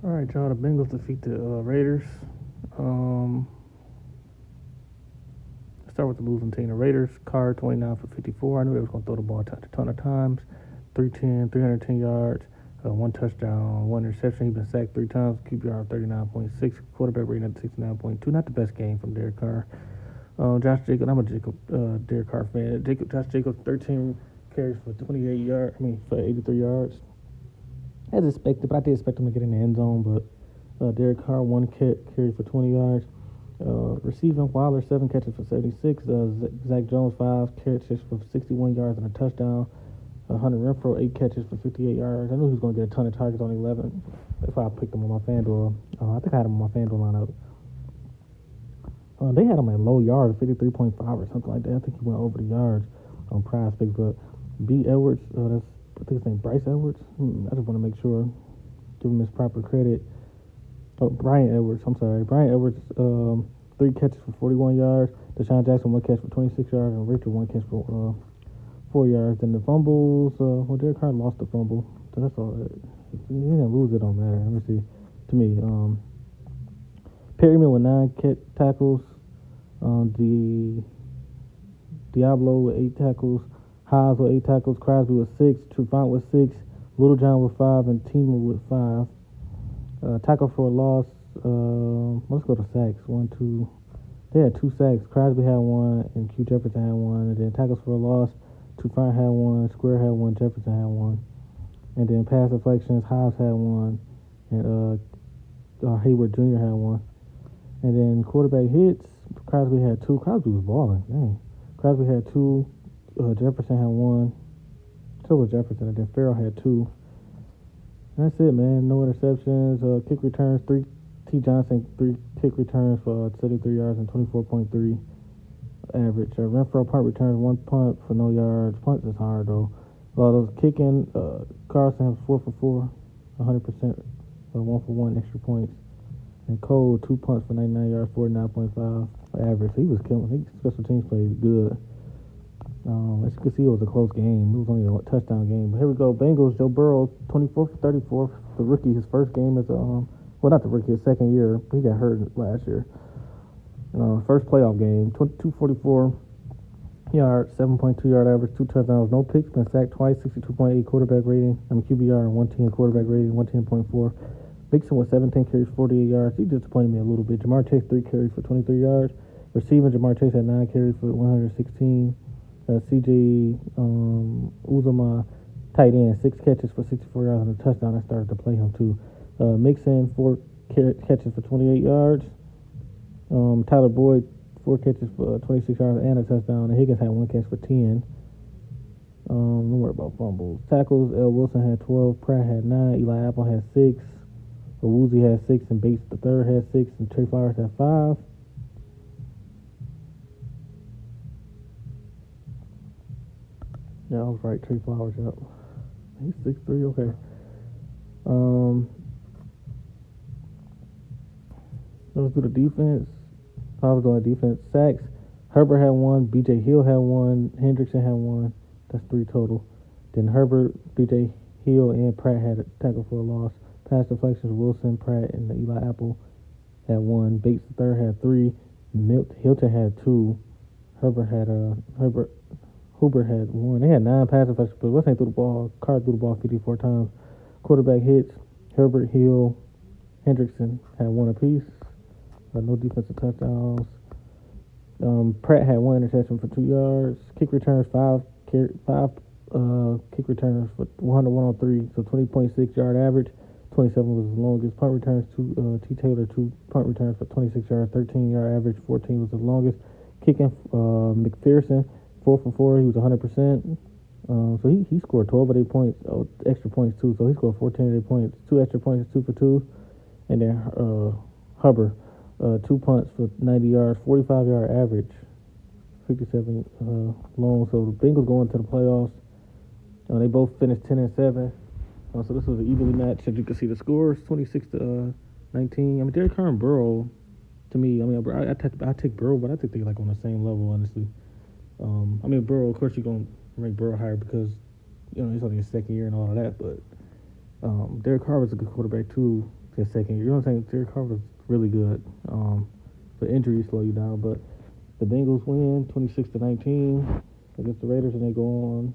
All right, y'all. The Bengals defeat the Raiders. Um, let's start with the losing team. The Raiders, Carr 29 for 54. I knew they was going to throw the ball a ton of times. 310 yards, one touchdown, one interception. He's been sacked 3 times. QBR 39.6. Quarterback rating at 69.2. Not the best game from Derek Carr. Josh Jacobs, I'm a Derek Carr fan. Josh Jacobs, 13 carries for 28 yards. For 83 yards. As expected, but I did expect him to get in the end zone. But Derek Carr, one carry for 20 yards. Receiving, Wilder, 7 catches for 76. Zach Jones, 5 catches for 61 yards and a touchdown. Hunter Renfro, 8 catches for 58 yards. I knew he was going to get a ton of targets on 11. That's why I picked him on my FanDuel. I think I had him on my FanDuel lineup. They had him at low yards, 53.5 or something like that. I think he went over the yards on Prize Picks. But B. Edwards, I think his name Bryce Edwards. I just want to make sure, give him his proper credit. Brian Edwards, I'm sorry. Brian Edwards, 3 catches for 41 yards. Deshaun Jackson, 1 catch for 26 yards. And Richard, 1 catch for 4 yards. And the fumbles, Derek Carr lost the fumble. So that's all. He didn't lose, it don't matter. Let me see. To me, Perryman with 9 tackles. The Diablo with 8 tackles. Haas with 8 tackles. Crosby with 6. Trufant with 6. Littlejohn with 5. And Teamer with 5. Tackle for a loss. Let's go to sacks. 1, 2. They had 2 sacks. Crosby had 1, and Q Jefferson had 1. And then tackles for a loss. Trufant had 1. Square had 1. Jefferson had 1. And then pass deflections. Haas had 1, and Hayward Jr. had 1. And then quarterback hits. Crosby had 2. Crosby was balling. Dang. Crosby had 2. Jefferson had 1. So was Jefferson. And then Farrell had 2. And that's it, man. No interceptions. Kick returns. 3. T. Johnson, 3 kick returns for 73 yards and 24.3 average. Renfro punt returns, 1 punt for no yards. Punts is hard, though. Those kicking, Carson has 4 for 4, 100%, 1 for 1 extra points. And Cole, 2 punts for 99 yards, 49.5 average. He was killing. He special teams played good. As you can see, it was a close game. It was only a touchdown game. But here we go. Bengals, Joe Burrow, 24 for 34. The rookie, his first game as a, well, not the rookie, his second year. He got hurt last year. First playoff game, 244 yards, 7.2 yard average, 2 touchdowns, no picks, been sacked twice, 62.8 quarterback rating. QBR and 110 quarterback rating, 110.4. Mixon with 17 carries, 48 yards. He disappointed me a little bit. Jamar Chase, 3 carries for 23 yards. Receiving, Jamar Chase had 9 carries for 116. CJ Uzama, tight end, 6 catches for 64 yards and a touchdown. I started to play him too. Mixon, 4 catches for 28 yards. Tyler Boyd, 4 catches for 26 yards and a touchdown. And Higgins had 1 catch for 10. Don't worry about fumbles. Tackles, L. Wilson had 12. Pratt had 9. Eli Apple had 6. Woozy had 6. And Bates the third had 6. And Trey Flowers had 5. Yeah, I was right. Trey Flowers, yep. He's 6'3", okay. Let's do the defense. I was on defense. Sacks. Herbert had 1. B.J. Hill had 1. Hendrickson had 1. That's 3 total. Then Herbert, B.J. Hill, and Pratt had a tackle for a loss. Pass deflections, Wilson, Pratt, and Eli Apple had 1. Bates the third had 3. Hilton had 2. Hubert had 1. They had 9 pass deflections, but Wilson threw the ball. Carr threw the ball 54 times. Quarterback hits. Herbert, Hill, Hendrickson had 1 apiece. No defensive touchdowns. Pratt had 1 interception for 2 yards. Kick returns, 5 kick returns for 103, so 20.6 yard average. 27 was the longest. Punt returns, T. Taylor, 2 punt returns for 26 yards, 13 yard average. 14 was the longest. Kicking, McPherson, 4 for 4. He was 100%. So he scored 12 of 8 points, extra points too. So he scored 14 of 8 points, 2 extra points, 2 for 2. And then Hubbard, 2 punts for 90 yards, 45 yard average, 57 long. So the Bengals going to the playoffs. They both finished 10-7. So this was an evenly matched. As you can see, the scores 26-19. Derek Carr and Burrow. To me, I take Burrow, but I think they're like on the same level, honestly. Burrow. Of course, you're gonna rank Burrow higher because he's only his second year and all of that. But Derek Carr was a good quarterback too. his second year. You know what I'm saying? Derek Carr was really good. The injuries slow you down, but the Bengals win 26-19 against the Raiders, and they go on